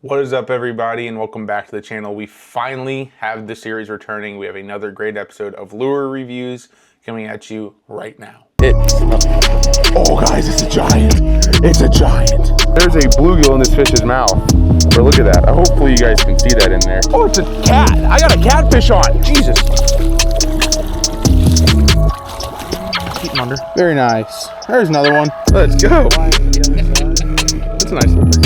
What is up, everybody, and welcome back to the channel. We finally have the series returning. We have another great episode of lure reviews coming at you right now. Oh guys, it's a giant. It's a giant. There's a bluegill in this fish's mouth. Or look at that. Hopefully you guys can see that in there. Oh, it's a cat. I got a catfish on. Jesus. Keep them under. Very nice. There's another one. Let's go. That's a nice little thing.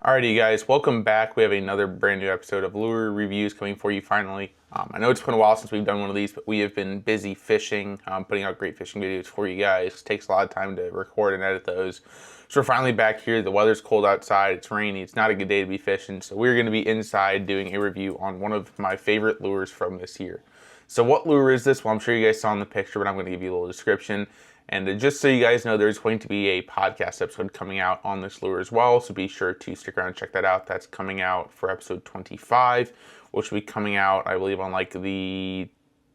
Alrighty, guys, welcome back. We have another brand new episode of lure reviews coming for you finally. I know it's been a while since we've done one of these, but we have been busy fishing, putting out great fishing videos for you guys. It takes a lot of time to record and edit those. So we're finally back here. The weather's cold outside. It's rainy. It's not a good day to be fishing. So we're going to be inside doing a review on one of my favorite lures from this year. So what lure is this? Well, I'm sure you guys saw in the picture, but I'm going to give you a little description. And just so you guys know, there's going to be a podcast episode coming out on this lure as well. So be sure to stick around and check that out. That's coming out for episode 25, which will be coming out, I believe, on like the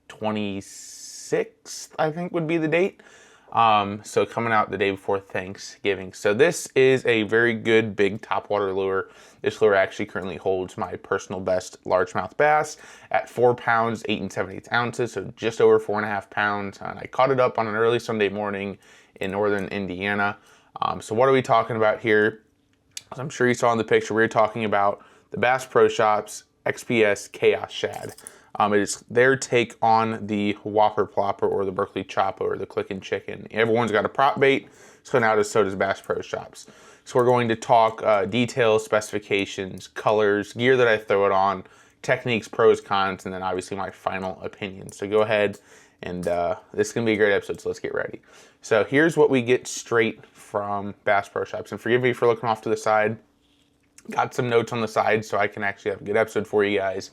26th, I think would be the date. So coming out the day before Thanksgiving. So this is a very good big topwater lure. This lure actually currently holds my personal best largemouth bass at 4 pounds, 8 7/8 ounces. So just over 4.5 pounds. And I caught it up on an early Sunday morning in northern Indiana. So what are we talking about here? As I'm sure you saw in the picture, we're talking about the Bass Pro Shops XPS Chaos Shad. It is their take on the Whopper Plopper or the Berkley Chopper or the Clickin' Chicken. Everyone's got a prop bait, so now so does Bass Pro Shops. So we're going to talk details, specifications, colors, gear that I throw it on, techniques, pros, cons, and then obviously my final opinion. So go ahead and this is going to be a great episode, so let's get ready. So here's what we get straight from Bass Pro Shops. And forgive me for looking off to the side. Got some notes on the side so I can actually have a good episode for you guys.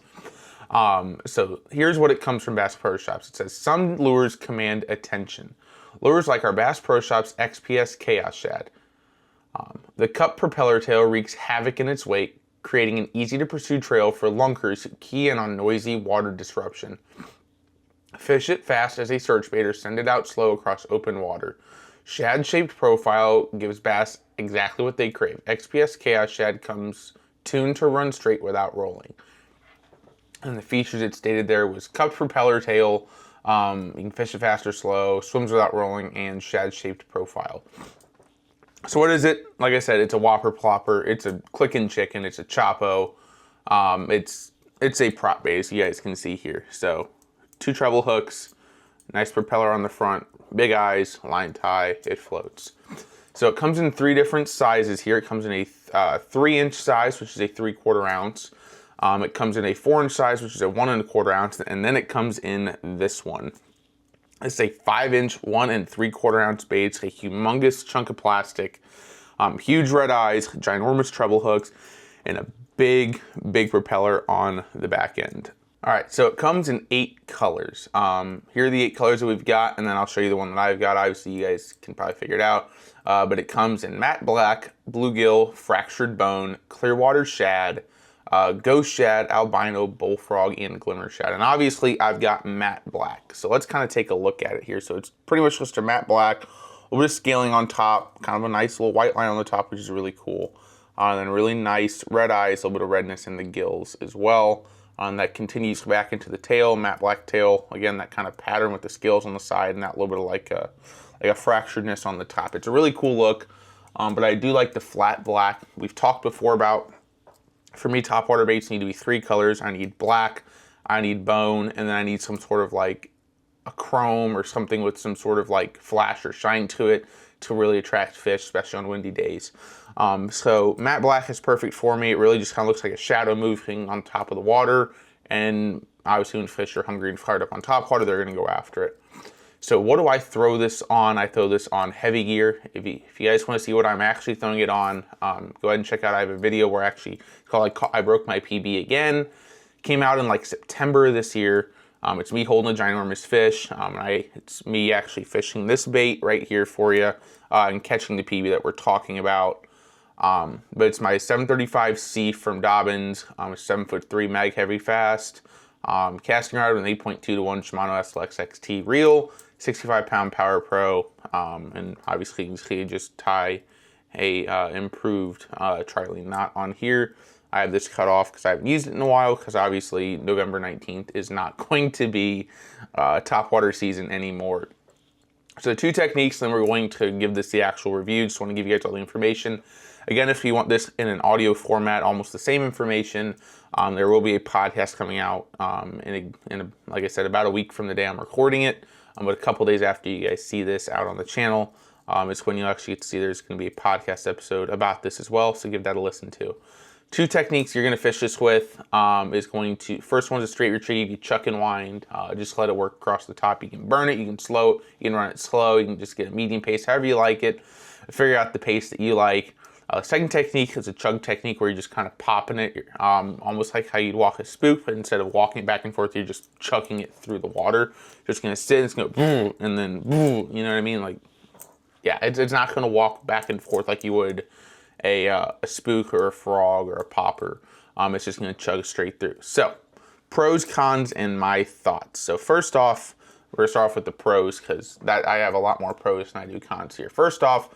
So here's what it comes from Bass Pro Shops. It says, some lures command attention. Lures like our Bass Pro Shops XPS Chaos Shad. The cup propeller tail wreaks havoc in its wake, creating an easy to pursue trail for lunkers who key in on noisy water disruption. Fish it fast as a search bait or send it out slow across open water. Shad-shaped profile gives bass exactly what they crave. XPS Chaos Shad comes tuned to run straight without rolling. And the features it stated there was cupped propeller tail, you can fish it fast or slow, swims without rolling, and shad-shaped profile. So what is it? Like I said, it's a Whopper Plopper, it's a Clickin' Chicken, it's a Chopo, it's a prop bait, as you guys can see here. So 2 treble hooks, nice propeller on the front, big eyes, line tie, it floats. So it comes in 3 different sizes here. It comes in a 3-inch size, which is a 3/4 ounce. It comes in a 4-inch size, which is a 1 1/4 ounce, and then it comes in this one. It's a 5-inch, 1 3/4 ounce bait. It's a humongous chunk of plastic, huge red eyes, ginormous treble hooks, and a big propeller on the back end. All right, so it comes in 8 colors. Here are the 8 colors that we've got, and then I'll show you the one that I've got. Obviously, you guys can probably figure it out. But it comes in matte black, bluegill, fractured bone, clearwater shad, ghost shad, albino, bullfrog, and glimmer shad. And obviously I've got matte black. So let's kind of take a look at it here. So it's pretty much just a matte black, a little bit of scaling on top, kind of a nice little white line on the top, which is really cool. And then really nice red eyes, a little bit of redness in the gills as well. That continues back into the tail, matte black tail. Again, that kind of pattern with the scales on the side and that little bit of like a fracturedness on the top. It's a really cool look, but I do like the flat black. We've talked before about, for me, topwater baits need to be 3 colors. I need black, I need bone, and then I need some sort of like a chrome or something with some sort of like flash or shine to it to really attract fish, especially on windy days. So matte black is perfect for me. It really just kind of looks like a shadow moving on top of the water, and obviously when fish are hungry and fired up on top water, they're going to go after it. So what do I throw this on? I throw this on heavy gear. If you guys want to see what I'm actually throwing it on, go ahead and check out. I have a video where actually it's called I Broke My PB Again. Came out in like September this year. It's me holding a ginormous fish. It's me actually fishing this bait right here for you and catching the PB that we're talking about. But it's my 735C from Dobyns. It's 7'3" mag heavy fast. Casting rod with an 8.2 to 1 Shimano SLX XT reel. 65-pound Power Pro, and obviously you can just tie a improved Trilene knot on here. I have this cut off because I haven't used it in a while, because obviously November 19th is not going to be top water season anymore. So 2 techniques, then we're going to give this the actual review. Just want to give you guys all the information. Again, if you want this in an audio format, almost the same information, there will be a podcast coming out like I said, about a week from the day I'm recording it. But a couple days after you guys see this out on the channel, it's when you actually get to see there's going to be a podcast episode about this as well. So give that a listen to. 2 techniques you're going to fish this with first one's a straight retrieve. You chuck and wind, just let it work across the top. You can burn it, you can slow it, you can run it slow, you can just get a medium pace, however you like it. Figure out the pace that you like. Second technique is a chug technique, where you're just kind of popping it, almost like how you'd walk a spook, but instead of walking it back and forth, you're just chucking it through the water. Just going to sit, it's going to go, and then, you know what I mean? Like, yeah, it's not going to walk back and forth like you would a spook or a frog or a popper. It's just going to chug straight through. So, pros, cons, and my thoughts. So first off, we're going to start off with the pros, because I have a lot more pros than I do cons here. First off,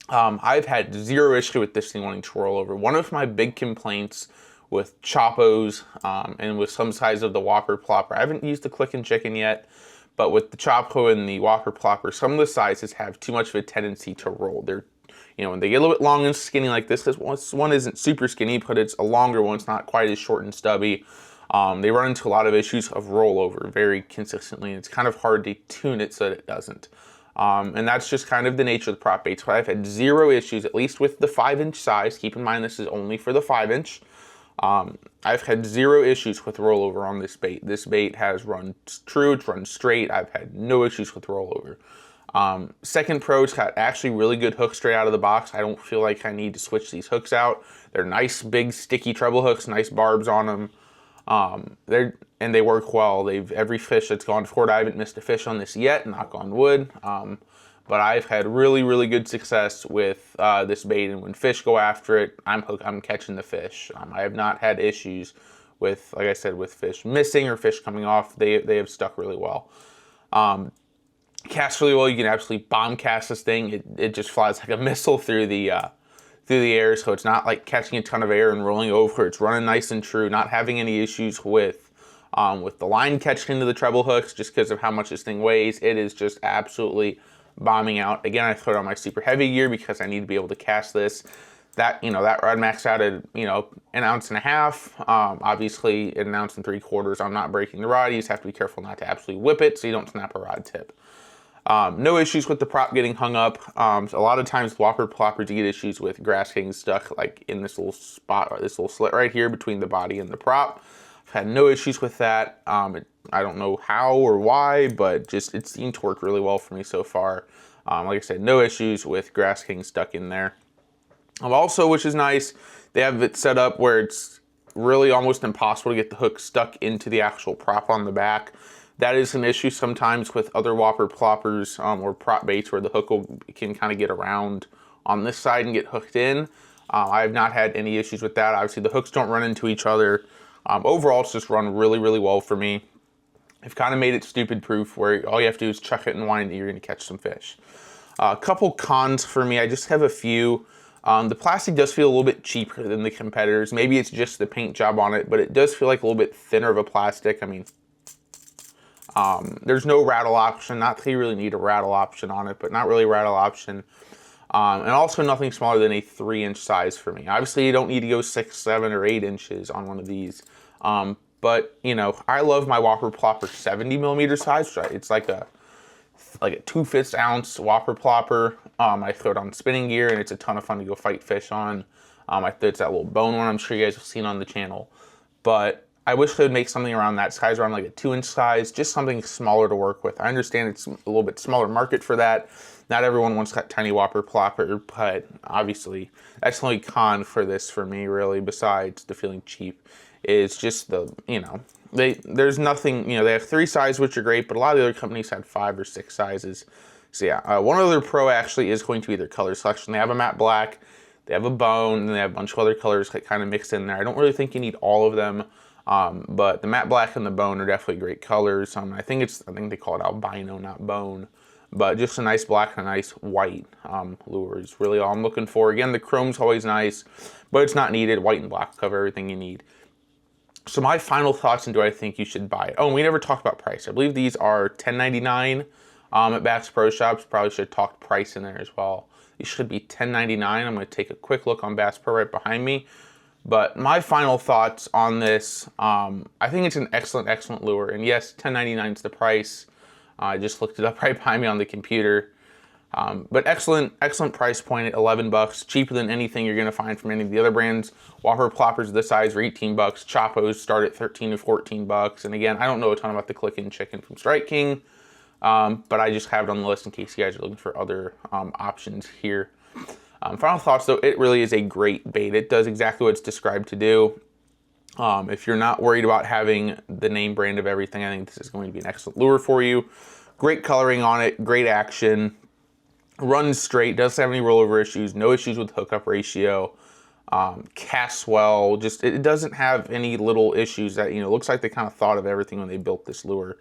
I've had zero issue with this thing wanting to roll over. One of my big complaints with Choppos and with some size of the Whopper Plopper, I haven't used the Click and Chicken yet, but with the Choppo and the Whopper Plopper, some of the sizes have too much of a tendency to roll. They're, when they get a little bit long and skinny like this one isn't super skinny, but it's a longer one. It's not quite as short and stubby. They run into a lot of issues of rollover very consistently. It's kind of hard to tune it so that it doesn't. And that's just kind of the nature of the prop baits. But I've had zero issues, at least with the 5-inch size. Keep in mind, this is only for the 5-inch. I've had zero issues with rollover on this bait. This bait has run true, it's run straight. I've had no issues with rollover. Second pro, it's got actually really good hooks straight out of the box. I don't feel like I need to switch these hooks out. They're nice, big, sticky treble hooks, nice barbs on them. They work well. Every fish that's gone forward, I haven't missed a fish on this yet, knock on wood. But I've had really, really good success with this bait, and when fish go after it, I'm catching the fish. I have not had issues with, like I said, with fish missing or fish coming off. They have stuck really well. Cast really well. You can absolutely bomb cast this thing. It just flies like a missile through the air, so it's not like catching a ton of air and rolling over. It's running nice and true, not having any issues with the line catching into the treble hooks just because of how much this thing weighs. It is just absolutely bombing out. Again, I throw it on my super heavy gear because I need to be able to cast this. That rod maxed out at, 1.5 ounces. Obviously, at 1 3/4 ounces, I'm not breaking the rod. You just have to be careful not to absolutely whip it so you don't snap a rod tip. No issues with the prop getting hung up. A lot of times, Whopper Ploppers, you get issues with grass getting stuck like in this little spot, or this little slit right here between the body and the prop. I've had no issues with that. I don't know how or why, but just it seemed to work really well for me so far. Like I said, no issues with grass getting stuck in there. Also, which is nice, they have it set up where it's really almost impossible to get the hook stuck into the actual prop on the back. That is an issue sometimes with other Whopper Ploppers or prop baits, where the hook can kind of get around on this side and get hooked in. I have not had any issues with that. Obviously, the hooks don't run into each other. Overall, it's just run really, really well for me. I've kind of made it stupid proof, where all you have to do is chuck it and wind it, you're going to catch some fish. A couple cons for me, I just have a few. The plastic does feel a little bit cheaper than the competitors. Maybe it's just the paint job on it, but it does feel like a little bit thinner of a plastic. I mean, there's no rattle option. Not that you really need a rattle option on it, but not really a rattle option. And also nothing smaller than a 3-inch size for me. Obviously, you don't need to go 6, 7, or 8 inches on one of these. But, I love my Whopper Plopper 70 millimeter size. It's like a 2/5 ounce Whopper Plopper. I throw it on spinning gear, and it's a ton of fun to go fight fish on. It's that little bone one I'm sure you guys have seen on the channel. But I wish they would make something around that size, around like a 2-inch size, just something smaller to work with. I understand it's a little bit smaller market for that. Not everyone wants that tiny Whopper Plopper, but obviously that's the only con for this for me, really, besides the feeling cheap, is just there's nothing, they have 3 sizes, which are great, but a lot of the other companies had 5 or 6 sizes. So yeah, one other pro actually is going to be their color selection. They have a matte black, they have a bone, and they have a bunch of other colors that kind of mixed in there. I don't really think you need all of them. But the matte black and the bone are definitely great colors. I think they call it albino, not bone. But just a nice black and a nice white lure is really all I'm looking for. Again, the chrome's always nice, but it's not needed. White and black cover everything you need. So my final thoughts, and do I think you should buy it? Oh, and we never talked about price. I believe these are $10.99 at Bass Pro Shops. Probably should have talked price in there as well. These should be $10.99. I'm going to take a quick look on Bass Pro right behind me. But my final thoughts on this, I think it's an excellent lure. And yes, $10.99 is the price. I just looked it up right behind me on the computer. But excellent price point at $11, cheaper than anything you're gonna find from any of the other brands. Whopper ploppers this size are $18. Choppos start at $13 to $14. And again, I don't know a ton about the Click-In Chicken from Strike King, but I just have it on the list in case you guys are looking for other options here. Final thoughts though, it really is a great bait. It does exactly what it's described to do. If you're not worried about having the name brand of everything, I think this is going to be an excellent lure for you. Great coloring on it, great action, runs straight, doesn't have any rollover issues, no issues with hookup ratio, casts well, just it doesn't have any little issues that, looks like they kind of thought of everything when they built this lure.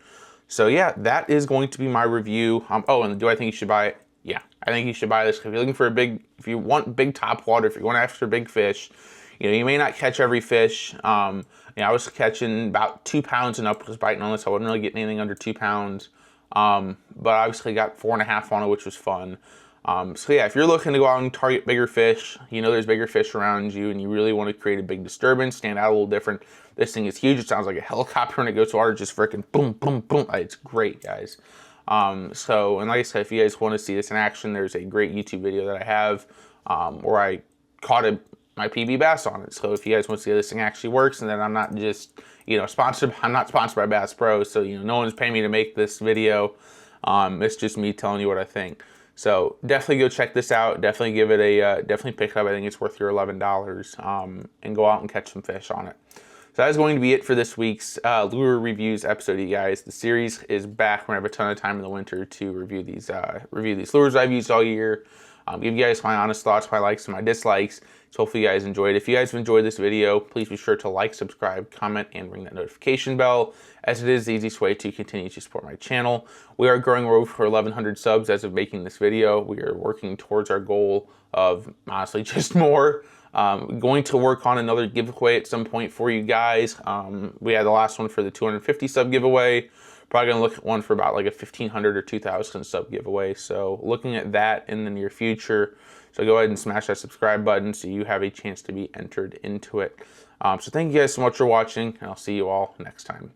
So yeah, that is going to be my review. Oh, and do I think you should buy it? Yeah, I think you should buy this if you're looking for if you want big top water, if you're going after big fish. You may not catch every fish. I was catching about 2 pounds and up, was biting on this. I wasn't really getting anything under 2 pounds. But obviously got 4.5 on it, which was fun. So yeah, if you're looking to go out and target bigger fish, there's bigger fish around you, and you really want to create a big disturbance, stand out a little different. This thing is huge. It sounds like a helicopter when it goes to water, just freaking boom, boom, boom. It's great, guys. And like I said, if you guys want to see this in action, there's a great YouTube video that I have where I caught my PB bass on it. So if you guys want to see how this thing actually works, and then I'm not just sponsored. I'm not sponsored by Bass Pro, so no one's paying me to make this video. It's just me telling you what I think. So definitely go check this out. Definitely give it a definitely pick it up. I think it's worth your $11, and go out and catch some fish on it. So that is going to be it for this week's lure reviews episode, you guys. The series is back. We're gonna have a ton of time in the winter to review these lures I've used all year. Give you guys my honest thoughts, my likes and my dislikes. So hopefully you guys enjoyed. If you guys have enjoyed this video, please be sure to like, subscribe, comment, and ring that notification bell, as it is the easiest way to continue to support my channel. We are growing over 1,100 subs as of making this video. We are working towards our goal of, honestly, just more. Going to work on another giveaway at some point for you guys. We had the last one for the 250 sub giveaway. Probably gonna look at one for about like a 1,500 or 2,000 sub giveaway. So looking at that in the near future. So go ahead and smash that subscribe button so you have a chance to be entered into it. So thank you guys so much for watching, and I'll see you all next time.